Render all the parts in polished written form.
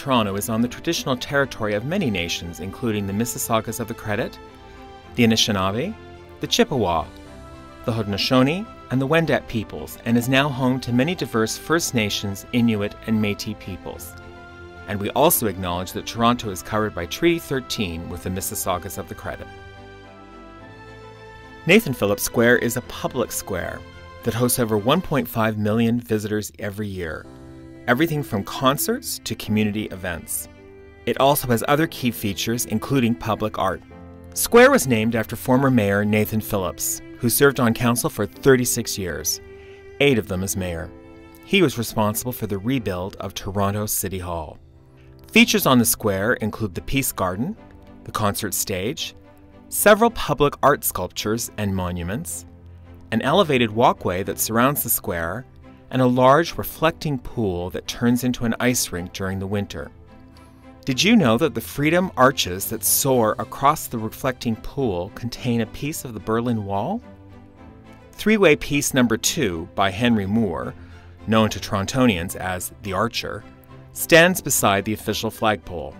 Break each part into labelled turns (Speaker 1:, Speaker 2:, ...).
Speaker 1: Toronto is on the traditional territory of many nations, including the Mississaugas of the Credit, the Anishinaabe, the Chippewa, the Haudenosaunee, and the Wendat peoples, and is now home to many diverse First Nations, Inuit, and Métis peoples. And we also acknowledge that Toronto is covered by Treaty 13 with the Mississaugas of the Credit. Nathan Phillips Square is a public square that hosts over 1.5 million visitors every year, everything from concerts to community events. It also has other key features, including public art. Square was named after former Mayor Nathan Phillips, who served on council for 36 years, 8 of them as mayor. He was responsible for the rebuild of Toronto City Hall. Features on the square include the Peace Garden, the concert stage, several public art sculptures and monuments, an elevated walkway that surrounds the square, and a large reflecting pool that turns into an ice rink during the winter. Did you know that the Freedom Arches that soar across the reflecting pool contain a piece of the Berlin Wall? Three-way piece number 2 by Henry Moore, known to Torontonians as The Archer, stands beside the official flagpole.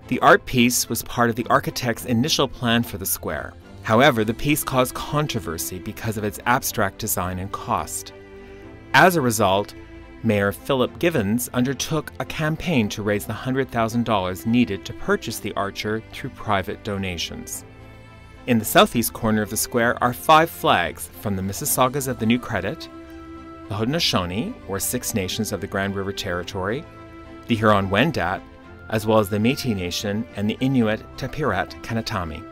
Speaker 1: The art piece was part of the architect's initial plan for the square. However, the piece caused controversy because of its abstract design and cost. As a result, Mayor Philip Givens undertook a campaign to raise the $100,000 needed to purchase the Archer through private donations. In the southeast corner of the square are 5 flags from the Mississaugas of the New Credit, the Haudenosaunee, or Six Nations of the Grand River Territory, the Huron-Wendat, as well as the Métis Nation and the Inuit Tapirat Kanatami.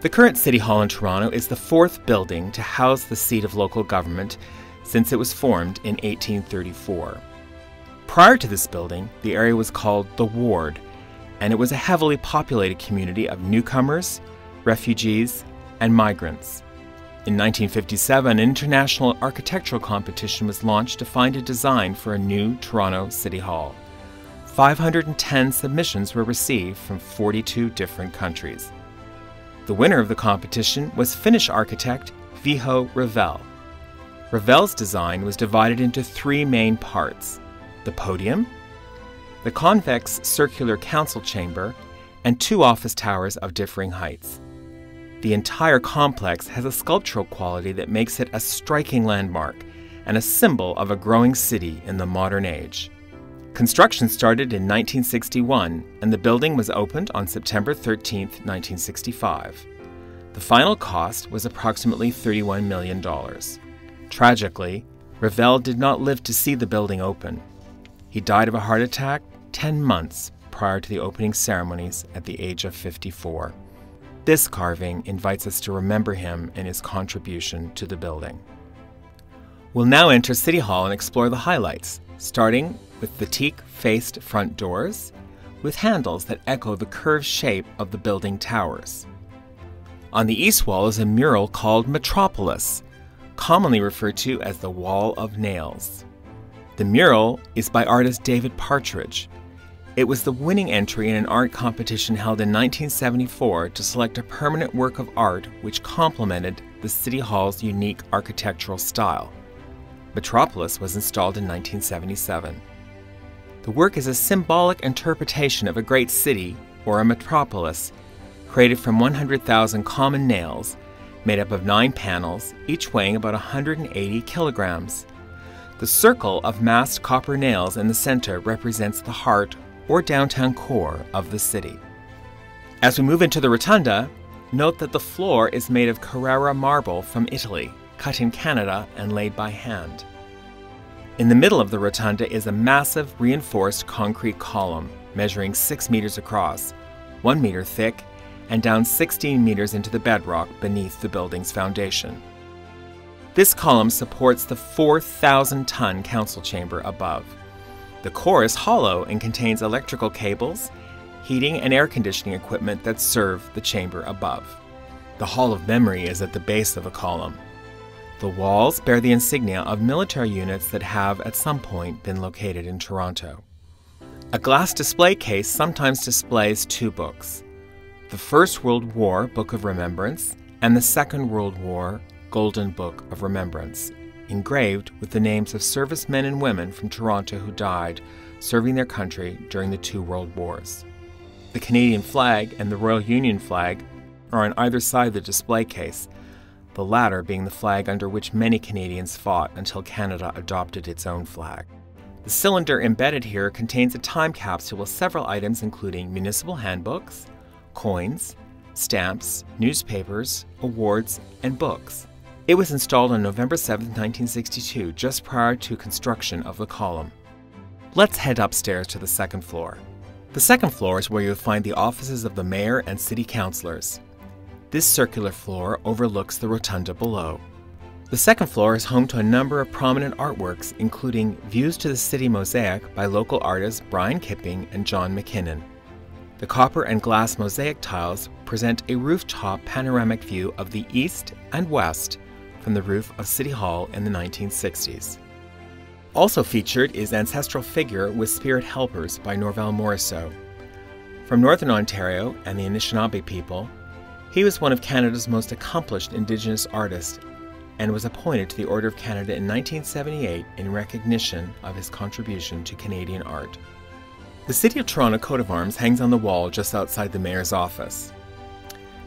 Speaker 1: The current City Hall in Toronto is the 4th building to house the seat of local government since it was formed in 1834. Prior to this building, the area was called the Ward, and it was a heavily populated community of newcomers, refugees, and migrants. In 1957, an international architectural competition was launched to find a design for a new Toronto City Hall. 510 submissions were received from 42 different countries. The winner of the competition was Finnish architect Viho Revel. Revel's design was divided into 3 main parts: the podium, the convex circular council chamber, and 2 office towers of differing heights. The entire complex has a sculptural quality that makes it a striking landmark and a symbol of a growing city in the modern age. Construction started in 1961, and the building was opened on September 13, 1965. The final cost was approximately $31 million. Tragically, Revel did not live to see the building open. He died of a heart attack 10 months prior to the opening ceremonies at the age of 54. This carving invites us to remember him and his contribution to the building. We'll now enter City Hall and explore the highlights, starting with the teak-faced front doors, with handles that echo the curved shape of the building towers. On the east wall is a mural called Metropolis, commonly referred to as the Wall of Nails. The mural is by artist David Partridge. It was the winning entry in an art competition held in 1974 to select a permanent work of art which complemented the City Hall's unique architectural style. Metropolis was installed in 1977. The work is a symbolic interpretation of a great city, or a metropolis, created from 100,000 common nails, made up of 9 panels, each weighing about 180 kilograms. The circle of massed copper nails in the center represents the heart or downtown core of the city. As we move into the Rotunda, note that the floor is made of Carrara marble from Italy, cut in Canada and laid by hand. In the middle of the Rotunda is a massive reinforced concrete column measuring 6 meters across, 1 meter thick, and down 16 meters into the bedrock beneath the building's foundation. This column supports the 4,000-ton council chamber above. The core is hollow and contains electrical cables, heating and air conditioning equipment that serve the chamber above. The Hall of Memory is at the base of the column. The walls bear the insignia of military units that have at some point been located in Toronto. A glass display case sometimes displays 2 books: the First World War Book of Remembrance and the Second World War Golden Book of Remembrance, engraved with the names of servicemen and women from Toronto who died serving their country during the two world wars. The Canadian flag and the Royal Union flag are on either side of the display case, the latter being the flag under which many Canadians fought until Canada adopted its own flag. The cylinder embedded here contains a time capsule with several items including municipal handbooks, coins, stamps, newspapers, awards, and books. It was installed on November 7, 1962, just prior to construction of the column. Let's head upstairs to the second floor. The second floor is where you'll find the offices of the mayor and city councillors. This circular floor overlooks the rotunda below. The second floor is home to a number of prominent artworks, including views to the city mosaic by local artists Brian Kipping and John McKinnon. The copper and glass mosaic tiles present a rooftop panoramic view of the east and west from the roof of City Hall in the 1960s. Also featured is Ancestral Figure with Spirit Helpers by Norval Morrisseau. From Northern Ontario and the Anishinaabe people, he was one of Canada's most accomplished Indigenous artists and was appointed to the Order of Canada in 1978 in recognition of his contribution to Canadian art. The City of Toronto coat of arms hangs on the wall just outside the Mayor's office.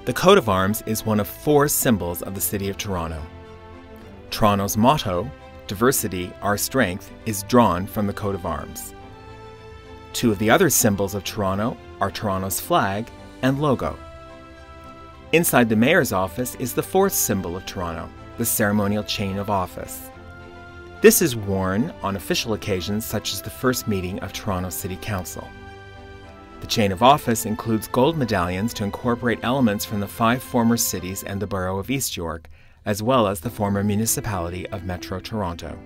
Speaker 1: The coat of arms is one of 4 symbols of the City of Toronto. Toronto's motto, Diversity, Our Strength, is drawn from the coat of arms. 2 of the other symbols of Toronto are Toronto's flag and logo. Inside the Mayor's office is the 4th symbol of Toronto, the ceremonial chain of office. This is worn on official occasions such as the first meeting of Toronto City Council. The chain of office includes gold medallions to incorporate elements from the 5 former cities and the borough of East York, as well as the former municipality of Metro Toronto.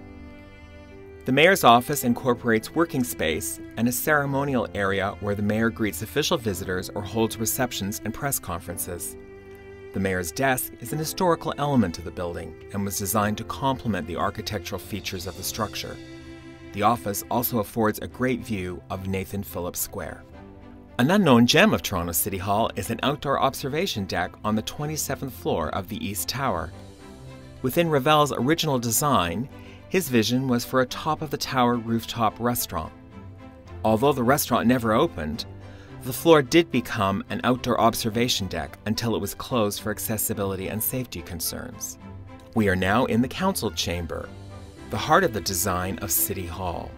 Speaker 1: The Mayor's office incorporates working space and a ceremonial area where the Mayor greets official visitors or holds receptions and press conferences. The Mayor's desk is an historical element of the building and was designed to complement the architectural features of the structure. The office also affords a great view of Nathan Phillips Square. An unknown gem of Toronto City Hall is an outdoor observation deck on the 27th floor of the East Tower. Within Ravel's original design, his vision was for a top-of-the-tower rooftop restaurant. Although the restaurant never opened, the floor did become an outdoor observation deck until it was closed for accessibility and safety concerns. We are now in the Council Chamber, the heart of the design of City Hall.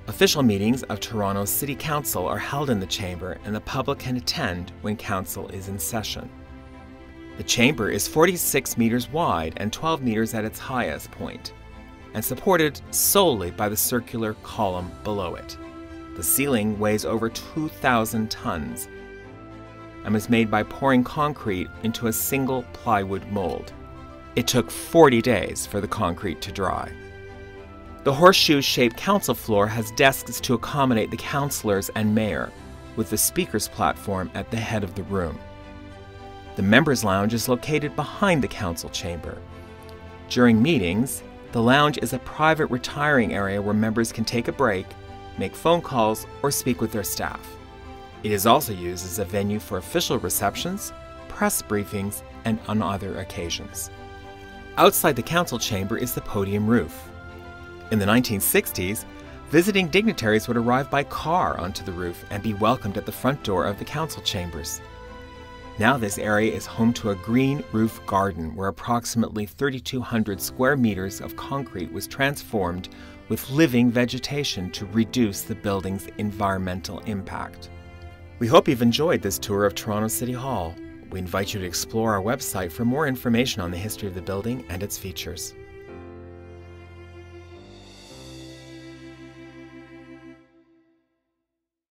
Speaker 1: Official meetings of Toronto's City Council are held in the chamber and the public can attend when Council is in session. The chamber is 46 meters wide and 12 meters at its highest point, and supported solely by the circular column below it. The ceiling weighs over 2,000 tons and was made by pouring concrete into a single plywood mold. It took 40 days for the concrete to dry. The horseshoe-shaped council floor has desks to accommodate the councillors and mayor, with the speaker's platform at the head of the room. The members' lounge is located behind the council chamber. During meetings, the lounge is a private retiring area where members can take a break, make phone calls, or speak with their staff. It is also used as a venue for official receptions, press briefings, and on other occasions. Outside the council chamber is the podium roof. In the 1960s, visiting dignitaries would arrive by car onto the roof and be welcomed at the front door of the council chambers. Now this area is home to a green roof garden where approximately 3,200 square meters of concrete was transformed with living vegetation to reduce the building's environmental impact. We hope you've enjoyed this tour of Toronto City Hall. We invite you to explore our website for more information on the history of the building and its features.